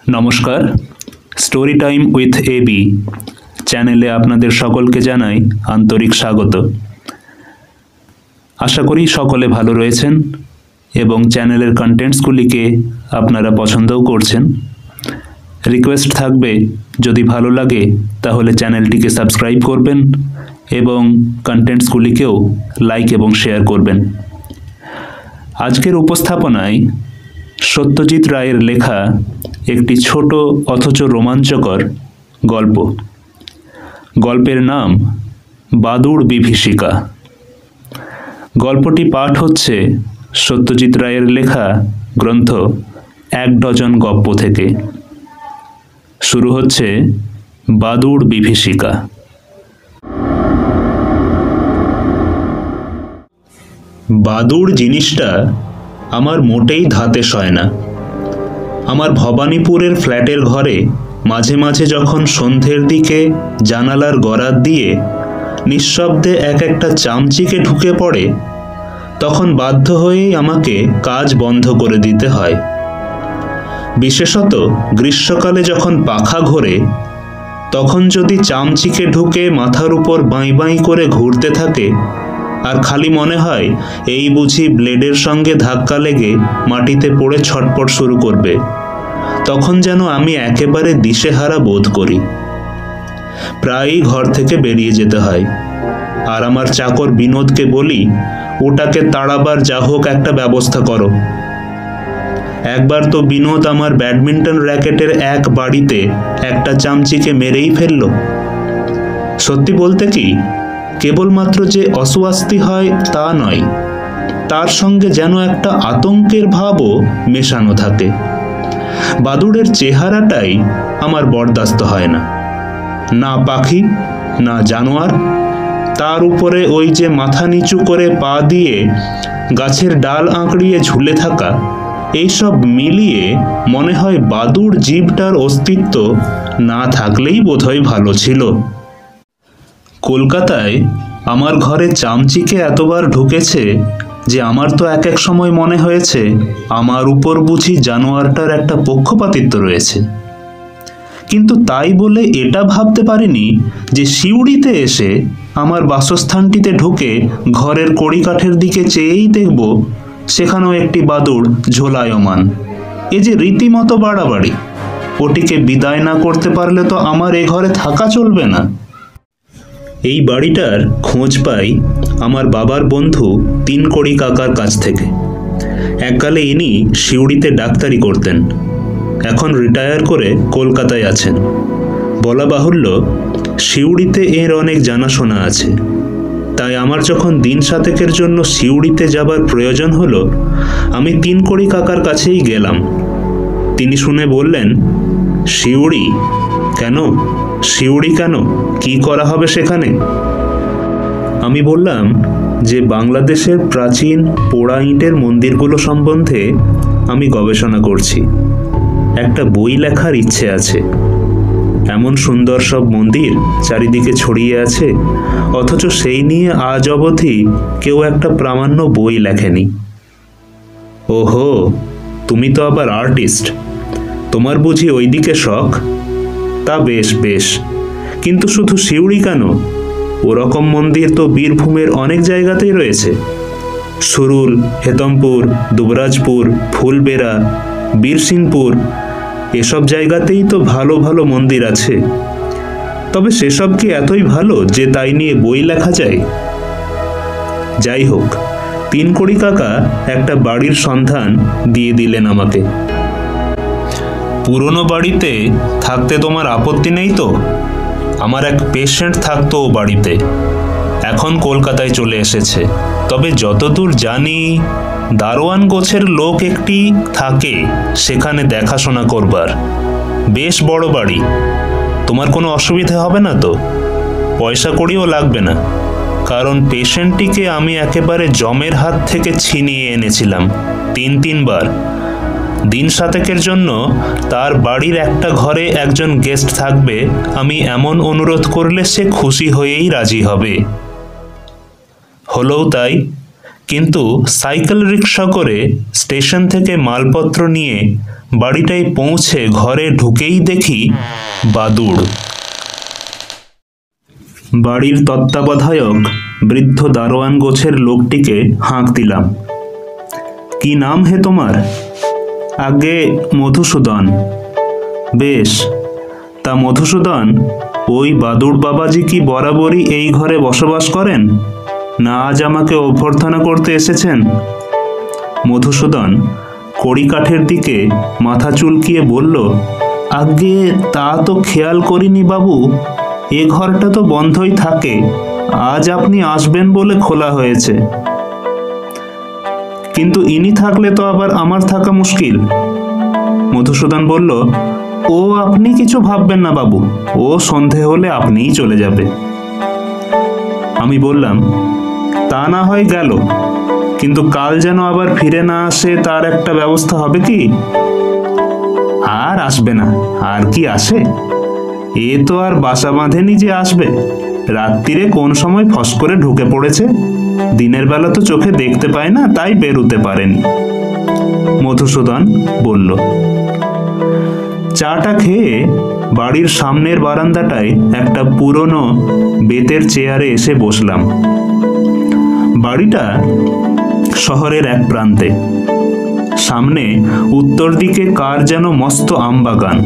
নমস্কার, story time with AB চ্যানেলে আপনাদের সকলকে জানাই আন্তরিক স্বাগত। আশা করি সকলে ভালো রয়েছেন এবং চ্যানেলের কন্টেন্টসগুলিকে আপনারা পছন্দও করছেন। রিকোয়েস্ট থাকবে, যদি ভালো লাগে তাহলে চ্যানেলটিকে সাবস্ক্রাইব করবেন এবং কন্টেন্টসগুলিকেও লাইক এবং শেয়ার করবেন। আজকের উপস্থাপনায় সত্যজিৎ রায়ের লেখা একটি ছোট অথচ রোমাঞ্চকর গল্প। গল্পের নাম বাদুড় বিভীষিকা। গল্পটি পাঠ হচ্ছে সত্যজিৎ রায়ের লেখা গ্রন্থ ১ ডজন গপ্প থেকে। শুরু হচ্ছে বাদুড় বিভীষিকা। বাদুড় জিনিসটা আমার মোটেই ধাতে সয় না। আমার ভবানীপুরের ফ্ল্যাটের ঘরে মাঝে মাঝে যখন সন্ধ্যের দিকে জানালার গরাদ দিয়ে নিঃশব্দে এক একটা চামচিকে ঢুকে পড়ে, তখন বাধ্য হয়েই আমাকে কাজ বন্ধ করে দিতে হয়। বিশেষত গ্রীষ্মকালে যখন পাখা ঘোরে, তখন যদি চামচিকে ঢুকে মাথার উপর বাঁই বাঁই করে ঘুরতে থাকে আর খালি মনে হয় এই বুঝি ব্লেডের সঙ্গে ধাক্কা লেগে মাটিতে পড়ে ছটপট শুরু করবে, তখন যেন আমি একেবারে দিশেহারা বোধ করি। প্রায়ই ঘর থেকে বেরিয়ে যেতে হয়, আর আমার চাকর বিনোদকে বলি, ওটাকে তাড়াবার যা হোক একটা ব্যবস্থা করো। একবার তো বিনোদ আমার ব্যাডমিন্টন র্যাকেটের এক বাড়িতে একটা চামচিকে মেরেই ফেলল। সত্যি বলতে কি, কেবলমাত্র যে অস্বস্তি হয় তা নয়, তার সঙ্গে যেন একটা আতঙ্কের ভাবও মেশানো থাকে। বাদুড়ের চেহারাটাই আমার বরদাস্ত হয় না। না পাখি, না জানোয়ার, তার উপরে ওই যে মাথা নিচু করে পা দিয়ে গাছের ডাল আঁকড়িয়ে ঝুলে থাকা, এইসব মিলিয়ে মনে হয় বাদুড় জীবটার অস্তিত্ব না থাকলেই বোধহয় ভালো ছিল। কলকাতায় আমার ঘরে চামচিকে এতবার ঢুকেছে যে আমার তো এক এক সময় মনে হয়েছে আমার উপর বুঝি জানোয়ারটার একটা পক্ষপাতিত্ব রয়েছে। কিন্তু তাই বলে এটা ভাবতে পারিনি যে সিউড়িতে এসে আমার বাসস্থানটিতে ঢুকে ঘরের কড়িকাঠের দিকে চেয়েই দেখব সেখানেও একটি বাদুড় ঝোলায়মান। এ যে রীতিমতো বাড়াবাড়ি। ওটিকে বিদায় না করতে পারলে তো আমার এ ঘরে থাকা চলবে না। এই বাড়িটার খোঁজ পাই আমার বাবার বন্ধু তিনকড়ি কাকার কাছ থেকে। এককালে ইনি সিউড়িতে ডাক্তারি করতেন, এখন রিটায়ার করে কলকাতায় আছেন। বলা বাহুল্য, সিউড়িতে এর অনেক জানাশোনা আছে। তাই আমার যখন দিন সাতেকের জন্য সিউড়িতে যাবার প্রয়োজন হলো, আমি তিনকড়ি কাকার কাছেই গেলাম। তিনি শুনে বললেন, সিউড়ি কেন? সিউড়ি কেন? কি করা হবে সেখানে? আমি বললাম যে বাংলাদেশের প্রাচীন পোড়া ইটের মন্দিরগুলো সম্বন্ধে আমি গবেষণা করছি। একটা বই লেখার ইচ্ছে আছে। এমন সুন্দর সব মন্দির চারিদিকে ছড়িয়ে আছে, অথচ সেই নিয়ে আজ অবধি কেউ একটা প্রামাণ্য বই লেখেনি। ওহো, তুমি তো আবার আর্টিস্ট, তোমার বুঝি ওইদিকে শখ? তা বেশ বেশ, কিন্তু শুধু সিউড়ি কেন? ওরকম মন্দির তো বীরভূমের অনেক জায়গাতেই রয়েছে। সুরুল, হেতমপুর, দুবরাজপুর, ফুলবেড়া, বীরসিংপুর, এসব জায়গাতেই তো ভালো ভালো মন্দির আছে। তবে সেসব কি এতই ভালো যে তাই নিয়ে বই লেখা যায়? যাই হোক, তিনকড়ি কাকা একটা বাড়ির সন্ধান দিয়ে দিলেন আমাকে। পুরনো বাড়িতে থাকতে তোমার আপত্তি নেই তো? আমার এক পেশেন্ট থাকতো ও বাড়িতে, এখন কলকাতায় চলে এসেছে। তবে যতদূর জানি দারোয়ান গোছের লোক একটি থাকে সেখানে দেখাশোনা করবার। বেশ বড় বাড়ি, তোমার কোনো অসুবিধা হবে না তো? পয়সা কড়িও লাগবে না, কারণ পেশেন্টটিকে আমি একেবারে জমের হাত থেকে ছিনিয়ে এনেছিলাম তিনবার। দিন সাতেকের জন্য তার বাড়ির একটা ঘরে একজন গেস্ট থাকবে, আমি এমন অনুরোধ করলে সে খুশি হয়েই রাজি হবে। হলোও তাই। কিন্তু সাইকেল রিক্সা করে স্টেশন থেকে মালপত্র নিয়ে বাড়িটায় পৌঁছে ঘরে ঢুকেই দেখি বাদুড়। বাড়ির তত্ত্বাবধায়ক বৃদ্ধ দারোয়ান গোছের লোকটিকে হাঁক দিলাম, কি নাম হে তোমার? আগে মধুসূদন। বেশ, তা মধুসূদন, ওই বাদুড় বাবাজি কি বরাবরই এই ঘরে বসবাস করেন, না আজ আমাকে অভ্যর্থনা করতে এসেছেন? মধুসূদন কড়িকাঠের দিকে মাথা চুলকিয়ে বলল, আগে তা তো খেয়াল করিনি বাবু, এ ঘরটা তো বন্ধই থাকে, আজ আপনি আসবেন বলে খোলা হয়েছে। কিন্তু ইনি থাকলে তো আবার আমার থাকা মুশকিল। মধুসূদন বলল, ও আপনি কিছু ভাববেন না বাবু, ও সন্ধে হলে আপনিই চলে যাবে। আমি বললাম, তা না হয় গেল, কিন্তু কাল যেন আবার ফিরে না আসে তার একটা ব্যবস্থা হবে কি? আর আসবে না, আর কি আসে? এ তো আর বাসা বাঁধেনি যে আসবে। রাত্রিরে কোন সময় ফস করে ঢুকে পড়েছে, দিনের বেলা তো চোখে দেখতে পায় না, তাই বেরুতে পারেনি। মধুসূদন বলল। চাটা খেয়ে বাড়ির সামনের বারান্দাটায় একটা পুরনো বেতের চেয়ারে এসে বসলাম। বাড়িটা শহরের এক প্রান্তে, সামনে উত্তর দিকে কার যেন মস্ত আমবাগান,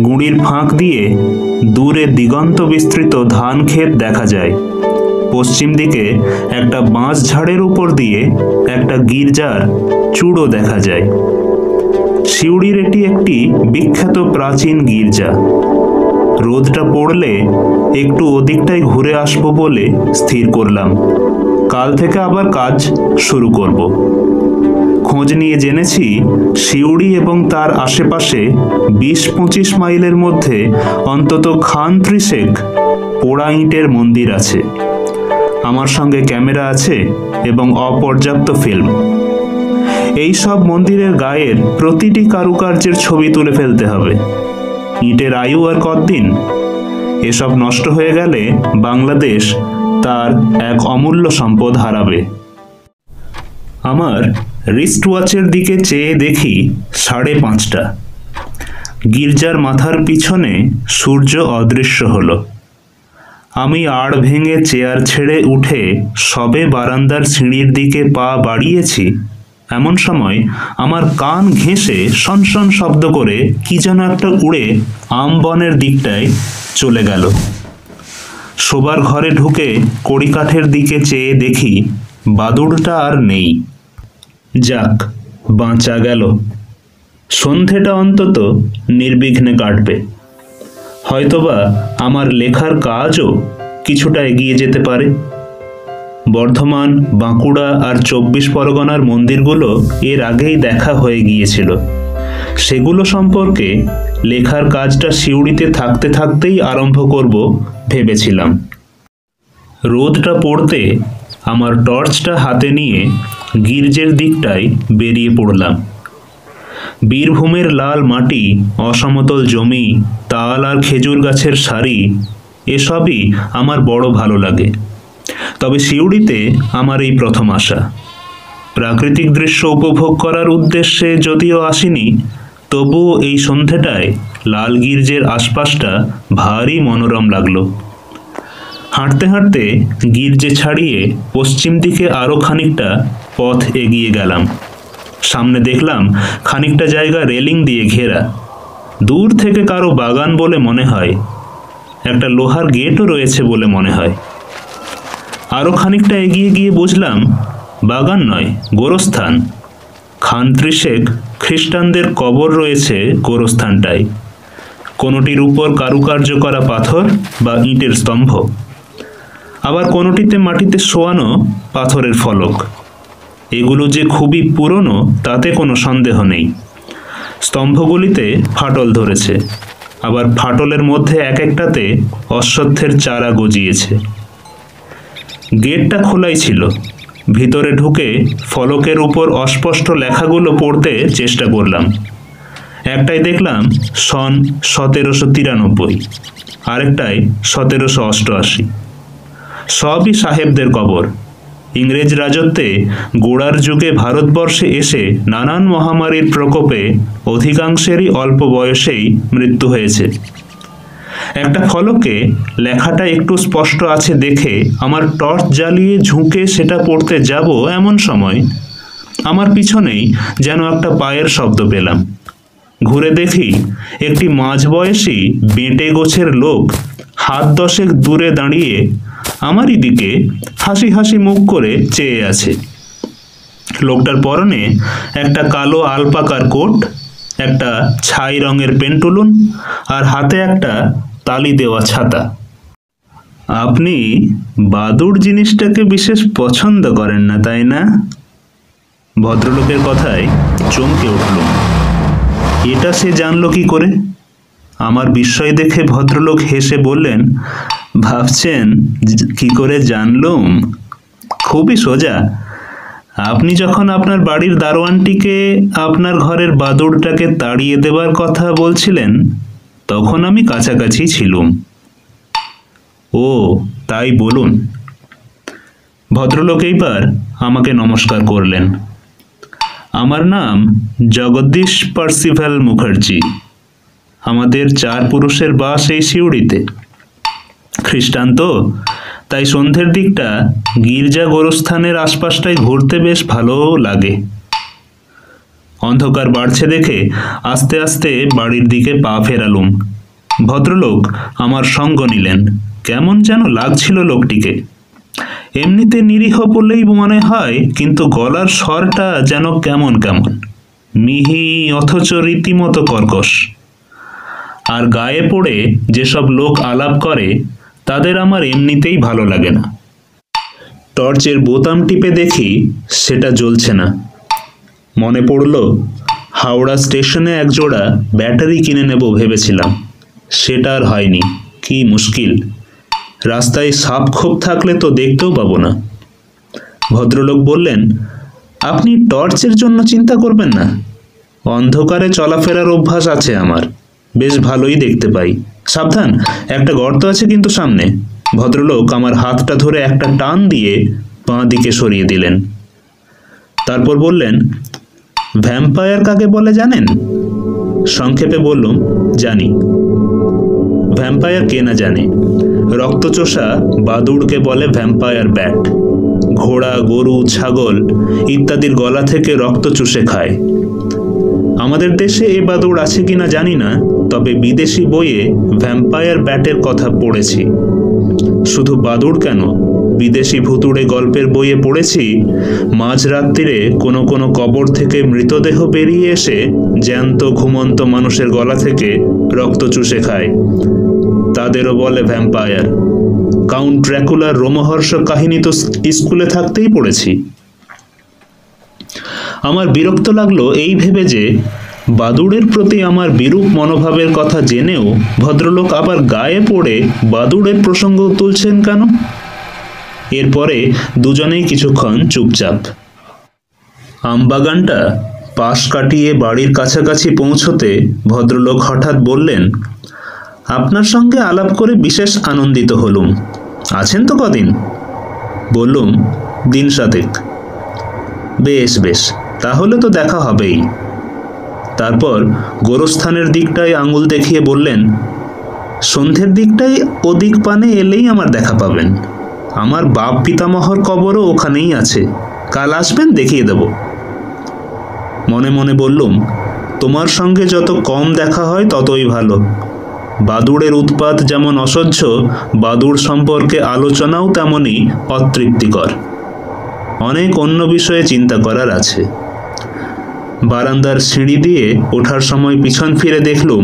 গুঁড়ির ফাঁক দিয়ে দূরে দিগন্ত বিস্তৃত ধান ক্ষেত দেখা যায়। পশ্চিম দিকে একটা বাঁশ ঝাড়ের উপর দিয়ে একটা গির্জার চূড়ো দেখা যায়। সিউড়ির এটি একটি বিখ্যাত প্রাচীন গির্জা। রোদটা পড়লে একটু ওদিকটায় ঘুরে আসবো বলে স্থির করলাম। কাল থেকে আবার কাজ শুরু করব। খোঁজ নিয়ে জেনেছি, সিউড়ি এবং তার আশেপাশে 20-25 মাইলের মধ্যে অন্তত খান 30 পোড়া ইটের মন্দির আছে। আমার সঙ্গে ক্যামেরা আছে এবং অপর্যাপ্ত ফিল্ম। এই সব মন্দিরের গায়ের প্রতিটি কারুকার্যের ছবি তুলে ফেলতে হবে। ইটের আয়ু আর কতদিন? এসব নষ্ট হয়ে গেলে বাংলাদেশ তার এক অমূল্য সম্পদ হারাবে। আমার রিস্ট ওয়াচের দিকে চেয়ে দেখি 5:30। গির্জার মাথার পিছনে সূর্য অদৃশ্য হলো। আমি আড় ভেঙে চেয়ার ছেড়ে উঠে সবে বারান্দার সিঁড়ির দিকে পা বাড়িয়েছি, এমন সময় আমার কান ঘেঁষে সনসন শব্দ করে কি যেন একটা উড়ে আমবনের দিকটায় চলে গেল। শোবার ঘরে ঢুকে কড়িকাঠের দিকে চেয়ে দেখি বাদুড়টা আর নেই। যাক, বাঁচা গেল। সন্ধেটা অন্তত নির্বিঘ্নে কাটবে। হয়তোবা আমার লেখার কাজও কিছুটা এগিয়ে যেতে পারে। বর্ধমান, বাঁকুড়া আর 24 পরগনার মন্দিরগুলো এর আগেই দেখা হয়ে গিয়েছিল। সেগুলো সম্পর্কে লেখার কাজটা সিউড়িতে থাকতে থাকতেই আরম্ভ করব ভেবেছিলাম। রোদটা পড়তে আমার টর্চটা হাতে নিয়ে গির্জের দিকটায় বেরিয়ে পড়লাম। বীরভূমের লাল মাটি, অসমতল জমি, তাল আর খেজুর গাছের সারি, এসবই আমার বড় ভালো লাগে। তবে সিউড়িতে আমার এই প্রথম আসা। প্রাকৃতিক দৃশ্য উপভোগ করার উদ্দেশ্যে যদিও আসিনি, তবুও এই সন্ধেটায় লাল গির্জের আশপাশটা ভারী মনোরম লাগলো। হাঁটতে হাঁটতে গির্জে ছাড়িয়ে পশ্চিম দিকে আরও খানিকটা পথ এগিয়ে গেলাম। সামনে দেখলাম খানিকটা জায়গা রেলিং দিয়ে ঘেরা। দূর থেকে কারো বাগান বলে মনে হয়। একটা লোহার গেটও রয়েছে বলে মনে হয়। আরও খানিকটা এগিয়ে গিয়ে বুঝলাম বাগান নয়, গোরস্থান। খান 30 খ্রিস্টানদের কবর রয়েছে গোরস্থানটায়। কোনোটির উপর কারুকার্য করা পাথর বা ইটের স্তম্ভ, আবার কোনোটিতে মাটিতে শোয়ানো পাথরের ফলক। এগুলো যে খুবই পুরনো তাতে কোনো সন্দেহ নেই। স্তম্ভগুলিতে ফাটল ধরেছে, আবার ফাটলের মধ্যে এক একটাতে অশ্বত্থের চারা গজিয়েছে। গেটটা খোলাই ছিল। ভিতরে ঢুকে ফলকের উপর অস্পষ্ট লেখাগুলো পড়তে চেষ্টা করলাম। একটাই দেখলাম সন 1793, আরেকটায় 1788। সবই সাহেবদের কবর। ইংরেজ রাজত্বে গোড়ার যুগে ভারতবর্ষে এসে নানান মহামারীর প্রকোপে অধিকাংশেরই অল্প বয়সেই মৃত্যু হয়েছে। একটা ফলকে লেখাটা একটু স্পষ্ট আছে দেখে আমার টর্চ জ্বালিয়ে ঝুঁকে সেটা পড়তে যাব এমন সময় আমার পিছনেই যেন একটা পায়ের শব্দ পেলাম। ঘুরে দেখি একটি মাঝবয়সী বেঁটে গোছের লোক হাত দশেক দূরে দাঁড়িয়ে আমারই দিকে হাসি হাসি মুখ করে চেয়ে আছে। লোকটার পরনে একটা কালো আলপাকার কোট, একটা ছাই রঙের পেন্টুলুন আর হাতে একটা তালি দেওয়া ছাতা। আপনি বাদুড় জিনিসটাকে বিশেষ পছন্দ করেন না, তাই না? ভদ্রলোকের কথায় চমকে উঠল। এটা সে জানলো কি করে? আমার বিস্ময় দেখে ভদ্রলোক হেসে বললেন, ভাবছেন কি করে জানলুম? খুবই সোজা। আপনি যখন আপনার বাড়ির দারোয়ানটিকে আপনার ঘরের বাদুড়টাকে তাড়িয়ে দেবার কথা বলছিলেন তখন আমি কাছাকাছি ছিলুম। ও তাই বলুন। ভদ্রলোক এইবার আমাকে নমস্কার করলেন। আমার নাম জগদীশ পার্সিভাল মুখার্জি। আমাদের 4 পুরুষের বাস এই সিউড়িতে। খ্রিস্টান তো, তাই সন্ধ্যের দিকটা গির্জা গোরস্থানের আশপাশটায় ঘুরতে বেশ ভালোও লাগে। অন্ধকার বাড়ছে দেখে আস্তে আস্তে বাড়ির দিকে পা ফেরালুম। ভদ্রলোক আমার সঙ্গ নিলেন। কেমন যেন লাগছিল লোকটিকে। এমনিতে নিরীহ বলেই মনে হয়, কিন্তু গলার স্বরটা যেন কেমন কেমন মিহি অথচ রীতিমতো কর্কশ। আর গায়ে পড়ে যেসব লোক আলাপ করে তাদের আমার এমনিতেই ভালো লাগে না। টর্চের বোতাম টিপে দেখি সেটা জ্বলছে না। মনে পড়ল হাওড়া স্টেশনে এক জোড়া ব্যাটারি কিনে নেব ভেবেছিলাম। সেটা আর হয়নি। কি মুশকিল! রাস্তায় সাপ খোপ থাকলে তো দেখতেও পাবো না। ভদ্রলোক বললেন, আপনি টর্চের জন্য চিন্তা করবেন না। অন্ধকারে চলাফেরার অভ্যাস আছে আমার, বেশ ভালোই দেখতে পাই। সাবধান, একটা গর্ত আছে কিন্তু সামনে। ভদ্রলোক আমার হাতটা ধরে একটা টান দিয়ে বাঁ দিকে সরিয়ে দিলেন। তারপর বললেন, ভ্যাম্পায়ার কাকে বলে জানেন? সংক্ষেপে বললুম, জানি। ভ্যাম্পায়ার কে না জানে? রক্তচোষা বাদুড়কে বলে ভ্যাম্পায়ার ব্যাট। ঘোড়া, গরু, ছাগল ইত্যাদির গলা থেকে রক্ত চুষে খায়। আমাদের দেশে এ বাদুড় আছে কিনা জানি না, তবে বিদেশি বইয়ে ভ্যাম্পায়ার ব্যাটের কথা পড়েছি। শুধু বাদুড় কেন, বিদেশি ভুতুড়ে গল্পের বইয়ে পড়েছি মাঝরাত্রিরে কোনো কোনো কবর থেকে মৃতদেহ বেরিয়ে এসে জ্যান্ত ঘুমন্ত মানুষের গলা থেকে রক্ত চুষে খায়। তাদেরও বলে ভ্যাম্পায়ার। কাউন্ট ড্র্যাকুলার রোমহর্ষক কাহিনী তো স্কুলে থাকতেই পড়েছি। আমার বিরক্ত লাগলো এই ভেবে যে বাদুড়ের প্রতি আমার বিরূপ মনোভাবের কথা জেনেও ভদ্রলোক আবার গায়ে পড়ে বাদুড়ের প্রসঙ্গ তুলছেন কেন? এরপরে দুজনেই কিছুক্ষণ চুপচাপ। আমবাগানটা পাশ কাটিয়ে বাড়ির কাছাকাছি পৌঁছতে ভদ্রলোক হঠাৎ বললেন, আপনার সঙ্গে আলাপ করে বিশেষ আনন্দিত হলুম। আছেন তো কদিন? বললুম, দিন 7। বেশ বেশ, তাহলে তো দেখা হবেই। তারপর গোরস্থানের দিকটায় আঙুল দেখিয়ে বললেন, সন্ধ্যের দিকটায় ওদিক পানে এলেই আমার দেখা পাবেন। আমার বাপ পিতামহর কবরও ওখানেই আছে। কাল আসবেন, দেখিয়ে দেব। মনে মনে বললুম, তোমার সঙ্গে যত কম দেখা হয় ততই ভালো। বাদুড়ের উৎপাত যেমন অসহ্য, বাদুড় সম্পর্কে আলোচনাও তেমনই অতৃপ্তিকর। অনেক অন্য বিষয়ে চিন্তা করার আছে। বারান্দার সিঁড়ি দিয়ে ওঠার সময় পিছন ফিরে দেখলুম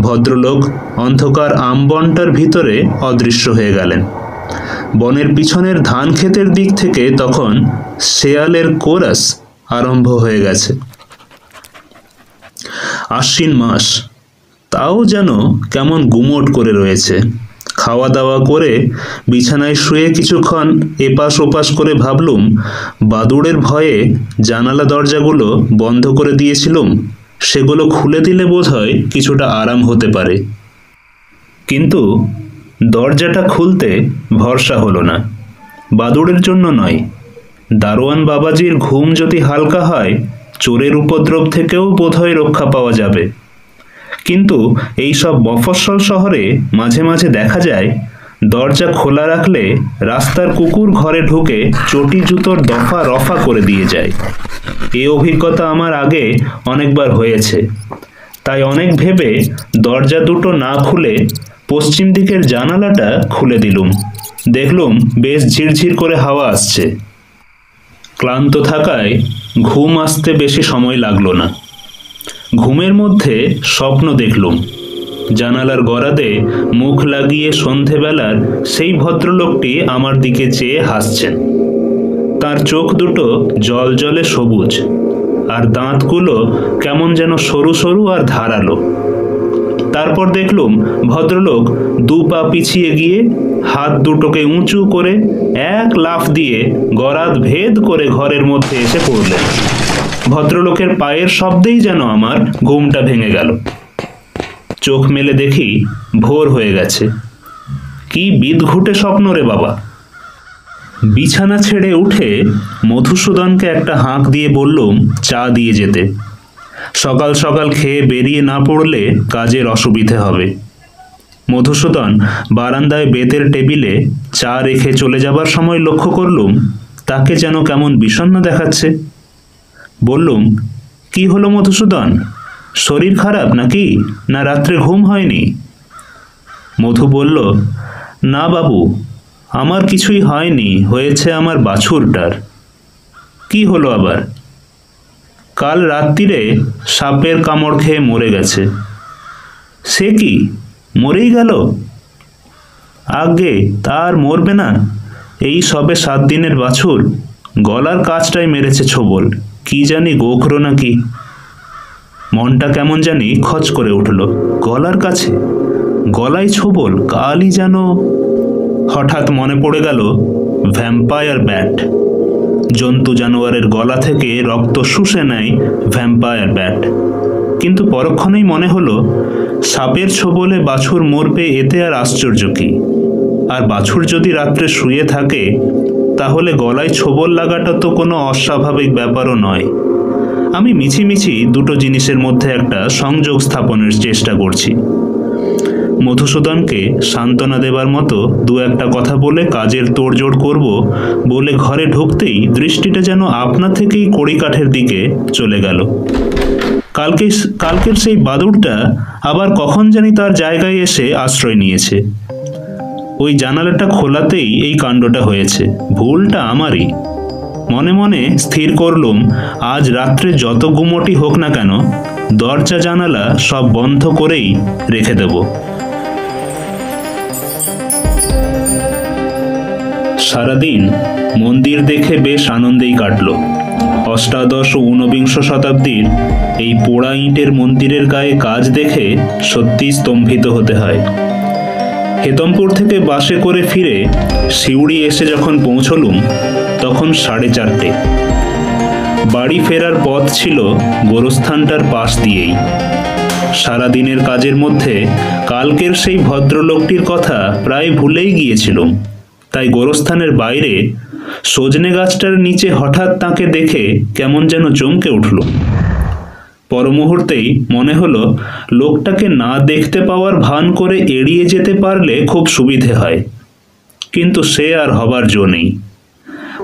ভদ্রলোক অন্ধকার আমবনটার ভিতরে অদৃশ্য হয়ে গেলেন। বনের পিছনের ধান ক্ষেতের দিক থেকে তখন শেয়ালের কোরাস আরম্ভ হয়ে গেছে। আশ্বিন মাস, তাও যেন কেমন গুমোট করে রয়েছে। খাওয়া দাওয়া করে বিছানায় শুয়ে কিছুক্ষণ এপাশ ওপাশ করে ভাবলুম বাদুড়ের ভয়ে জানালা দরজাগুলো বন্ধ করে দিয়েছিলুম, সেগুলো খুলে দিলে বোধহয় কিছুটা আরাম হতে পারে। কিন্তু দরজাটা খুলতে ভরসা হলো না। বাদুড়ের জন্য নয়, দারোয়ান বাবাজির ঘুম যদি হালকা হয়, চোরের উপদ্রব থেকেও বোধহয় রক্ষা পাওয়া যাবে। কিন্তু এই সব মফস্বল শহরে মাঝে মাঝে দেখা যায় দরজা খোলা রাখলে রাস্তার কুকুর ঘরে ঢুকে চটি জুতোর দফা রফা করে দিয়ে যায়। এই অভিজ্ঞতা আমার আগে অনেকবার হয়েছে। তাই অনেক ভেবে দরজা দুটো না খুলে পশ্চিম দিকের জানালাটা খুলে দিলুম। দেখলুম বেশ ঝিরঝির করে হাওয়া আসছে। ক্লান্ত থাকায় ঘুম আসতে বেশি সময় লাগলো না। ঘুমের মধ্যে স্বপ্ন দেখলুম। জানালার গরাদে মুখ লাগিয়ে সন্ধেবেলার সেই ভদ্রলোকটি আমার দিকে চেয়ে হাসছেন। তার চোখ দুটো জলজলে সবুজ, আর দাঁতগুলো কেমন যেন সরু সরু আর ধারালো। তারপর দেখলুম ভদ্রলোক দু পা পিছিয়ে গিয়ে হাত দুটোকে উঁচু করে এক লাফ দিয়ে গরাদ ভেদ করে ঘরের মধ্যে এসে পড়লেন। ভদ্রলোকের পায়ের শব্দেই যেন আমার ঘুমটা ভেঙে গেল। চোখ মেলে দেখি ভোর হয়ে গেছে। কি বিদঘুটে স্বপ্ন রে বাবা! বিছানা ছেড়ে উঠে মধুসূদনকে একটা হাঁক দিয়ে বললুম চা দিয়ে যেতে। সকাল সকাল খেয়ে বেরিয়ে না পড়লে কাজের অসুবিধে হবে। মধুসূদন বারান্দায় বেতের টেবিলে চা রেখে চলে যাবার সময় লক্ষ্য করলুম তাকে যেন কেমন বিষণ্ণ দেখাচ্ছে। বললুম, কি হলো মধুসূদন? শরীর খারাপ নাকি, না রাত্রে ঘুম হয়নি? মধু বলল, না বাবু, আমার কিছুই হয়নি, হয়েছে আমার বাছুরটার। কি হলো আবার? কাল রাত্রিরে সাপের কামড় খেয়ে মরে গেছে। সে কি, মরেই গেল? আগে তার মরবে না, এই সবে 7 দিনের বাছুর। গলার কাছটাই মেরেছে ছোবল, কি জানি গোখরো নাকি। মনটা কেমন জানি খচ করে উঠল। গলার কাছে, গলায় ছোবল, কালই যেন। হঠাৎ মনে পড়ে গেল ভ্যাম্পায়ার ব্যাট। জন্তু জানোয়ারের গলা থেকে রক্ত শুষে নেয় ভ্যাম্পায়ার ব্যাট। কিন্তু পরক্ষণেই মনে হলো সাপের ছোবলে বাছুর মরবে, এতে আর আশ্চর্য কি? আর বাছুর যদি রাত্রে শুয়ে থাকে তাহলে গলায় ছোবল লাগাটা তো কোনো অস্বাভাবিক ব্যাপারও নয়। আমি মিছিমিছি দুটো জিনিসের মধ্যে একটা সংযোগ স্থাপনের চেষ্টা করছি। মধুসূদনকে সান্ত্বনা দেবার মতো দু একটা কথা বলে কাজের তোড়জোড় করব বলে ঘরে ঢুকতেই দৃষ্টিটা যেন আপনা থেকেই কড়িকাঠের দিকে চলে গেল। কালকের সেই বাদুড়টা আবার কখন জানি তার জায়গায় এসে আশ্রয় নিয়েছে। ওই জানালাটা খোলাতেই এই কাণ্ডটা হয়েছে। ভুলটা আমারই। মনে মনে স্থির করলুম আজ রাত্রে যত গুমোটি হোক না কেন দরজা জানালা সব বন্ধ করেই রেখে দেব। সারাদিন মন্দির দেখে বেশ আনন্দেই কাটল। অষ্টাদশ ও ঊনবিংশ শতাব্দীর এই পোড়া ইটের মন্দিরের গায়ে কাজ দেখে সত্যি স্তম্ভিত হতে হয়। হেতমপুর থেকে বাসে করে ফিরে সিউড়ি এসে যখন পৌঁছলুম তখন 4:30। বাড়ি ফেরার পথ ছিল গোরস্থানটার পাশ দিয়েই। সারাদিনের কাজের মধ্যে কালকের সেই ভদ্রলোকটির কথা প্রায় ভুলেই গিয়েছিলাম। তাই গোরস্থানের বাইরে সজনে গাছটার নিচে হঠাৎ তাকে দেখে কেমন যেন চমকে উঠল। পরমুহূর্তেই মনে হলো লোকটাকে না দেখতে পাওয়ার ভান করে এড়িয়ে যেতে পারলে খুব সুবিধে হয়। কিন্তু সে আর হবার জো নেই।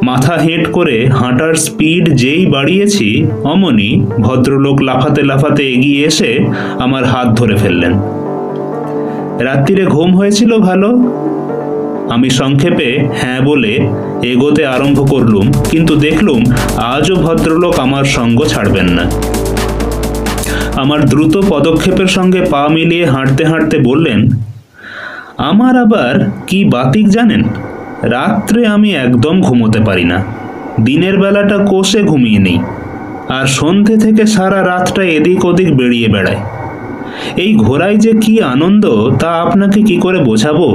মাথা হেঁট করে হাঁটার স্পিড যেই বাড়িয়েছি অমনি ভদ্রলোক লাফাতে লাফাতে এগিয়ে এসে আমার হাত ধরে ফেললেন। রাত্রিরে ঘুম হয়েছিল ভালো? আমি সংক্ষেপে হ্যাঁ বলে এগোতে আরম্ভ করলুম, কিন্তু দেখলুম আজও ভদ্রলোক আমার সঙ্গ ছাড়বেন না। আমার দ্রুত পদক্ষেপের সঙ্গে পা মিলিয়ে হাঁটতে হাঁটতে বললেন, আমার আবার কি বাতিক জানেন, রাত্রে আমি একদম ঘুমোতে পারি না। দিনের বেলাটা কোষে ঘুমিয়ে নেই, আর সন্ধে থেকে সারা রাতটা এদিক ওদিক বেরিয়ে বেড়ায়। এই ঘোরায় যে কি আনন্দ তা আপনাকে কি করে বোঝাবো।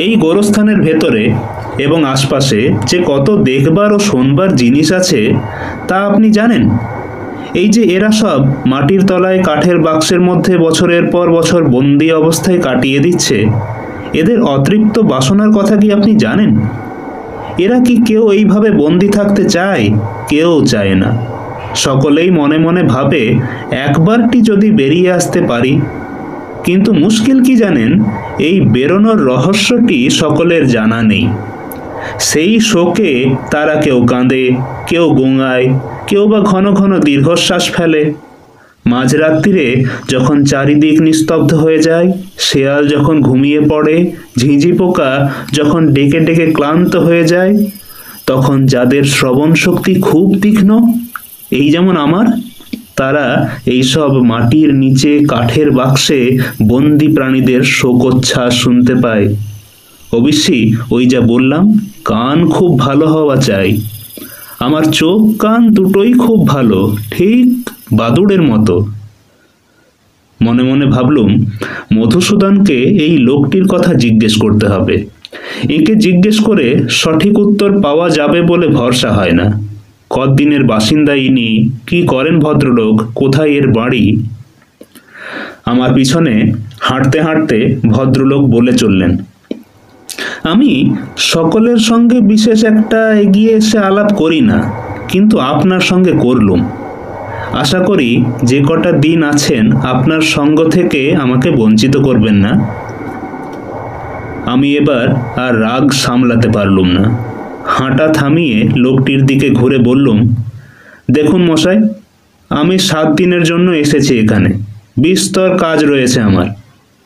এই গোরস্থানের ভেতরে এবং আশপাশে যে কত দেখবার ও শোনবার জিনিস আছে তা আপনি জানেন। এই যে এরা সব মাটির তলায় কাঠের বাক্সের মধ্যে বছরের পর বছর বন্দি অবস্থায় কাটিয়ে দিচ্ছে, এদের অতৃপ্ত বাসনার কথা কি আপনি জানেন? এরা কি কেউ এইভাবে বন্দি থাকতে চায়? কেউ চায় না। সকলেই মনে মনে ভাবে একবারটি যদি বেরিয়ে আসতে পারি। কিন্তু মুশকিল কি জানেন, এই বেরোনোর রহস্যটি সকলের জানা নেই। সেই শোকে তারা কেউ কাঁদে, কেউ গোঙায়, কেউ বা ঘন ঘন দীর্ঘশ্বাস ফেলে। মাঝরাত্রিরে যখন চারিদিক নিস্তব্ধ হয়ে যায়, শেয়াল যখন ঘুমিয়ে পড়ে, ঝিঁঝি পোকা যখন ডেকে ডেকে ক্লান্ত হয়ে যায়, তখন যাদের শ্রবণ শক্তি খুব তীক্ষ্ণ, এই যেমন আমার, তারা এইসব মাটির নিচে কাঠের বাক্সে বন্দি প্রাণীদের শোকোচ্ছ্বাস শুনতে পায়। অবশ্যই ওই যা বললাম, কান খুব ভালো হওয়া চাই। আমার চোখ কান দুটোই খুব ভালো, ঠিক বাদুড়ের মতো। মনে মনে ভাবলুম, মধুসূদনকে এই লোকটির কথা জিজ্ঞেস করতে হবে। একে জিজ্ঞেস করে সঠিক উত্তর পাওয়া যাবে বলে ভরসা হয় না। কতদিনের বাসিন্দা ইনি, কি করেন ভদ্রলোক, কোথায় এর বাড়ি? আমার পিছনে হাঁটতে হাঁটতে ভদ্রলোক বলে চললেন, আমি সকলের সঙ্গে বিশেষ একটা এগিয়ে এসে আলাপ করি না, কিন্তু আপনার সঙ্গে করলুম। আশা করি যে কটা দিন আছেন আপনার সঙ্গ থেকে আমাকে বঞ্চিত করবেন না। আমি এবার আর রাগ সামলাতে পারলুম না। হাঁটা থামিয়ে লোকটির দিকে ঘুরে বললুম, দেখুন মশাই, আমি 7 দিনের জন্য এসেছি এখানে। বিস্তর কাজ রয়েছে আমার।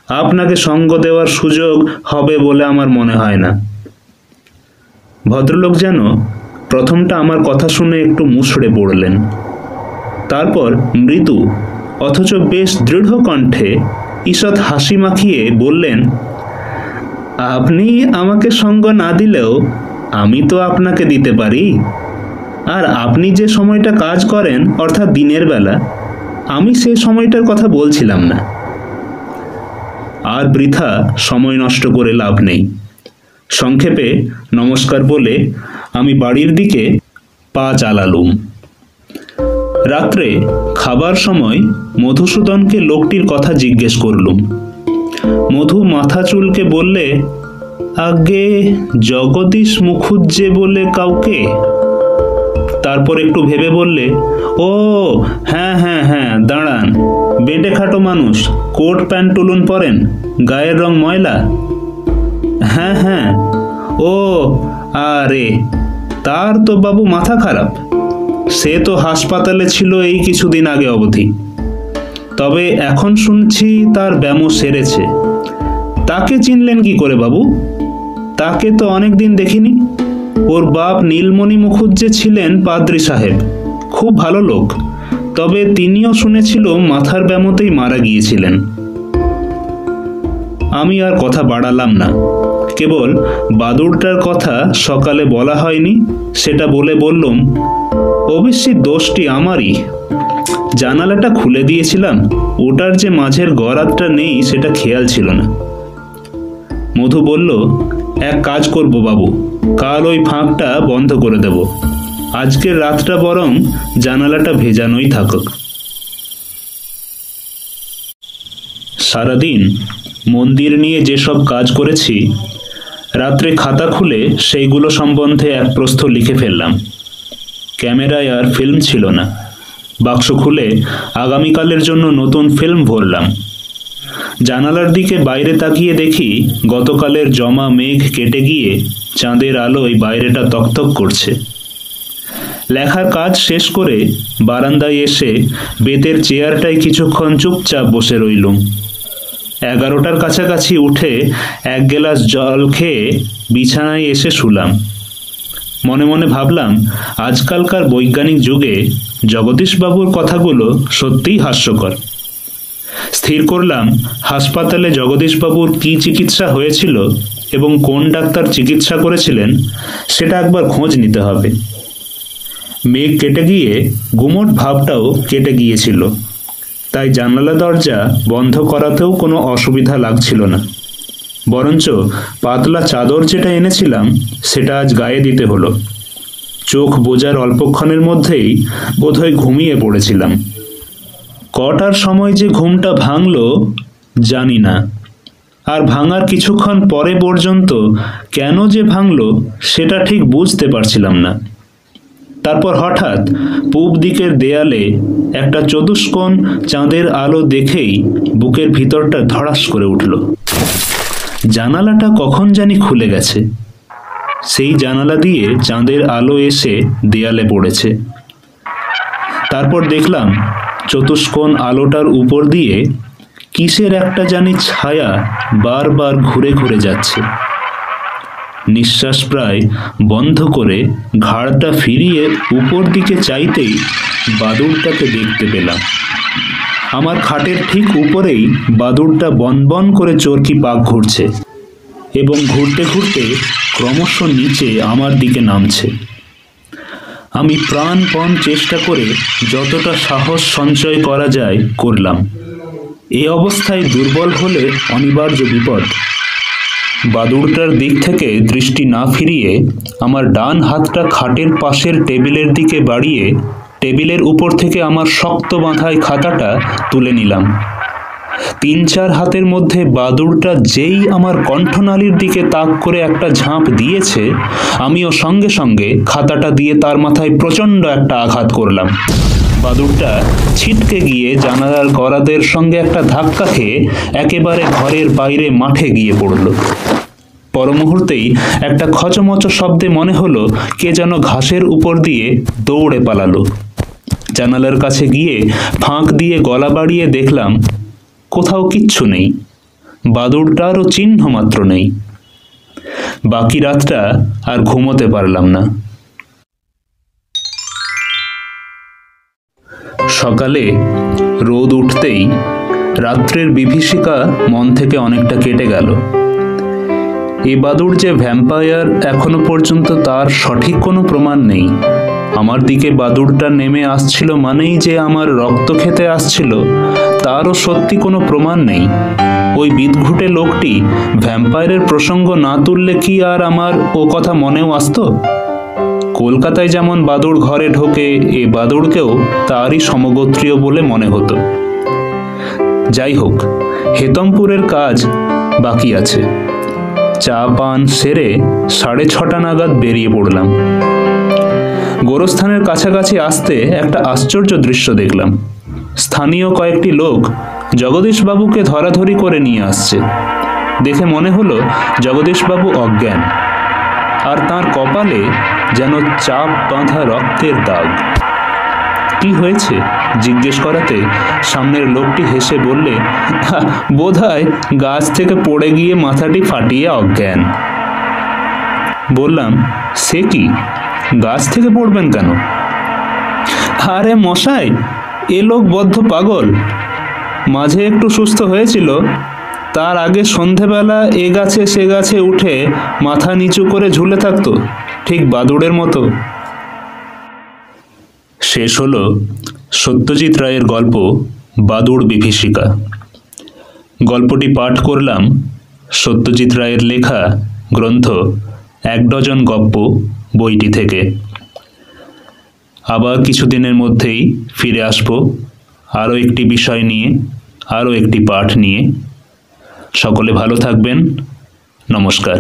আপনাকে সঙ্গ দেওয়ার সুযোগ হবে বলে আমার মনে হয় না। ভদ্রলোক যেন প্রথমটা আমার কথা শুনে একটু মুষড়ে পড়লেন। তারপর মৃদু অথচ বেশ দৃঢ় কণ্ঠে ঈষৎ হাসি মাখিয়ে বললেন, আপনি আমাকে সঙ্গ না দিলেও আমি তো আপনাকে দিতে পারি। আর আপনি যে সময়টা কাজ করেন, অর্থাৎ দিনের বেলা, আমি সে সময়টার কথা বলছিলাম না। আর বৃথা সময় নষ্ট করে লাভ নেই। সংক্ষেপে নমস্কার বলে আমি বাড়ির দিকে পা চালালুম। রাত্রে খাবার সময় মধুসূদনকে লোকটির কথা জিজ্ঞেস করলুম। মধু মাথা চুলকে বললে, আগে জগদীশ মুখুজ্জে বলে কাউকে। তারপর একটু ভেবে বললে, ও হ্যাঁ হ্যাঁ হ্যাঁ, দাঁড়ান, বেঁটে খাটো মানুষ, কোট প্যান্ট টুলুন পরেন, গায়ের রং ময়লা। হ্যাঁ হ্যাঁ, ও আরে, তার তো বাবু মাথা খারাপ। সে তো হাসপাতালে ছিল এই কিছুদিন আগে অবধি। তবে এখন শুনছি তার ব্যামো সেরেছে। তাকে চিনলেন কি করে বাবু? তাকে তো অনেকদিন দেখিনি। ওর বাপ নীলমণি মুখুজ্জে ছিলেন পাদ্রী সাহেব, খুব ভালো লোক। তবে তিনিও শুনেছিল মাথার ব্যামোতেই মারা গিয়েছিলেন। আমি আর কথা বাড়ালাম না, কেবল বাদুড়টার কথা সকালে বলা হয়নি সেটা বলে বললুম, অবশ্যই দোষটি আমারই। জানালাটা খুলে দিয়েছিলাম, ওটার যে মাঝের গরাদটা নেই সেটা খেয়াল ছিল না। মধু বলল, এক কাজ করব বাবু, কাল ওই ফাঁকটা বন্ধ করে দেব। আজকের রাতটা বরং জানালাটা ভেজানোই থাকুক। সারাদিন মন্দির নিয়ে যেসব কাজ করেছি, রাত্রে খাতা খুলে সেইগুলো সম্বন্ধে এক প্রস্থ লিখে ফেললাম। ক্যামেরায় আর ফিল্ম ছিল না। বাক্স খুলে আগামীকালের জন্য নতুন ফিল্ম ভরলাম। জানালার দিকে বাইরে তাকিয়ে দেখি গতকালের জমা মেঘ কেটে গিয়ে চাঁদের আলোয় বাইরেটা তকতক করছে। লেখার কাজ শেষ করে বারান্দায় এসে বেতের চেয়ারটায় কিছুক্ষণ চুপচাপ বসে রইলুম। 11টার কাছাকাছি উঠে এক গ্লাস জল খেয়ে বিছানায় এসে শুলাম। মনে মনে ভাবলাম, আজকালকার বৈজ্ঞানিক যুগে জগদীশবাবুর কথাগুলো সত্যিই হাস্যকর। স্থির করলাম, হাসপাতালে জগদীশবাবুর কি চিকিৎসা হয়েছিল এবং কোন ডাক্তার চিকিৎসা করেছিলেন সেটা একবার খোঁজ নিতে হবে। মেঘ কেটে গিয়ে গুমোট ভাবটাও কেটে গিয়েছিল, তাই জানালা দরজা বন্ধ করাতেও কোনো অসুবিধা লাগছিল না। বরঞ্চ পাতলা চাদর যেটা এনেছিলাম সেটা আজ গায়ে দিতে হলো। চোখ বোঝার অল্পক্ষণের মধ্যেই বোধহয় ঘুমিয়ে পড়েছিলাম। কটার সময় যে ঘুমটা ভাঙল জানি না। আর ভাঙার কিছুক্ষণ পরে পর্যন্ত কেন যে ভাঙল সেটা ঠিক বুঝতে পারছিলাম না। তারপর হঠাৎ পূব দিকের দেয়ালে একটা চতুষ্কোণ চাঁদের আলো দেখেই বুকের ভিতরটা ধড়াস করে উঠল। জানালাটা কখন জানি খুলে গেছে। সেই জানালা দিয়ে চাঁদের আলো এসে দেয়ালে পড়েছে। তারপর দেখলাম চতুষ্কোণ আলোটার উপর দিয়ে কিসের একটা জানি ছায়া বারবার ঘুরে ঘুরে যাচ্ছে। নিঃশ্বাস প্রায় বন্ধ করে ঘাড়টা ফিরিয়ে উপর দিকে চাইতেই বাদুড়টাকে দেখতে পেলাম। আমার খাটের ঠিক উপরেই বাদুড়টা বনবন করে চরকি পাক ঘুরছে এবং ঘুরতে ঘুরতে ক্রমশ নিচে আমার দিকে নামছে। আমি প্রাণপণ চেষ্টা করে যতটা সাহস সঞ্চয় করা যায় করলাম। এ অবস্থায় দুর্বল হলে অনিবার্য বিপদ। বাদুড়টার দিক থেকে দৃষ্টি না ফিরিয়ে আমার ডান হাতটা খাটের পাশের টেবিলের দিকে বাড়িয়ে টেবিলের উপর থেকে আমার শক্ত বাঁধাই খাতাটা তুলে নিলাম। 3-4 হাতের মধ্যে বাদুড়টা যেই আমার কণ্ঠনালীর দিকে তাক করে একটা ঝাঁপ দিয়েছে, আমিও সঙ্গে সঙ্গে খাতাটা দিয়ে তার মাথায় প্রচণ্ড একটা আঘাত করলাম। বাদুড়টা ছিটকে গিয়ে জানালার গরাদের সঙ্গে একটা ধাক্কা খেয়ে একেবারে ঘরের বাইরে মাঠে গিয়ে পড়ল। পর মুহূর্তেই একটা খচমচ শব্দে মনে হলো কে যেন ঘাসের উপর দিয়ে দৌড়ে পালালো। জানালার কাছে গিয়ে ফাঁক দিয়ে গলা বাড়িয়ে দেখলাম কোথাও কিচ্ছু নেই, বাদুড়টারও চিহ্ন মাত্র নেই। বাকি রাতটা আর ঘুমোতে পারলাম না। সকালে রোদ উঠতেই রাত্রের বিভীষিকা মন থেকে অনেকটা কেটে গেল। এ বাদুড় যে ভ্যাম্পায়ার এখনো পর্যন্ত তার সঠিক কোনো প্রমাণ নেই। আমার দিকে বাদুড়টা নেমে আসছিল মানেই যে আমার রক্ত খেতে আসছিল তারও সত্যি কোনো প্রমাণ নেই। ওই বিদঘুটে লোকটি ভ্যাম্পায়ারের প্রসঙ্গ না তুললে কি আর আমার ও কথা মনেও আসতো? কলকাতায় যেমন বাদুড় ঘরে ঢোকে, এ বাদুড়কেও তারই সমগোত্রীয় বলে মনে হতো। যাই হোক, হেতমপুরের কাজ বাকি আছে। চা পান সেরে 6:30 নাগাদ বেরিয়ে পড়লাম। গোরস্থানের কাছাকাছি আসতে একটা আশ্চর্য দৃশ্য দেখলাম। স্থানীয় কয়েকটি লোক জগদীশবাবুকে ধরাধরি করে নিয়ে আসছে। দেখে মনে হলো জগদীশবাবু অজ্ঞান, আর তাঁর কপালে যেন চাপ বাঁধা রক্তের দাগ। কি হয়েছে জিজ্ঞেস করাতে সামনের লোকটি হেসে বললে, বোধহয় গাছ থেকে পড়ে গিয়ে মাথাটি ফাটিয়ে অজ্ঞান। বললাম, সে কি, গাছ থেকে পড়বেন কেন? আরে মশাই, এ লোক বদ্ধ পাগল। মাঝে একটু সুস্থ হয়েছিল, তার আগে সন্ধেবেলা এ গাছে সে গাছে উঠে মাথা নিচু করে ঝুলে থাকতো, ঠিক বাদুড়ের মতো। শেষ হলো সত্যজিৎ রায়ের গল্প বাদুড় বিভীষিকা। গল্পটি পাঠ করলাম সত্যজিৎ রায়ের লেখা গ্রন্থ 1 ডজন গপ্প বইটি থেকে। আবার কিছুদিনের মধ্যেই ফিরে আসব আরও একটি বিষয় নিয়ে, আরও একটি পাঠ নিয়ে। সকলে ভালো থাকবেন। নমস্কার।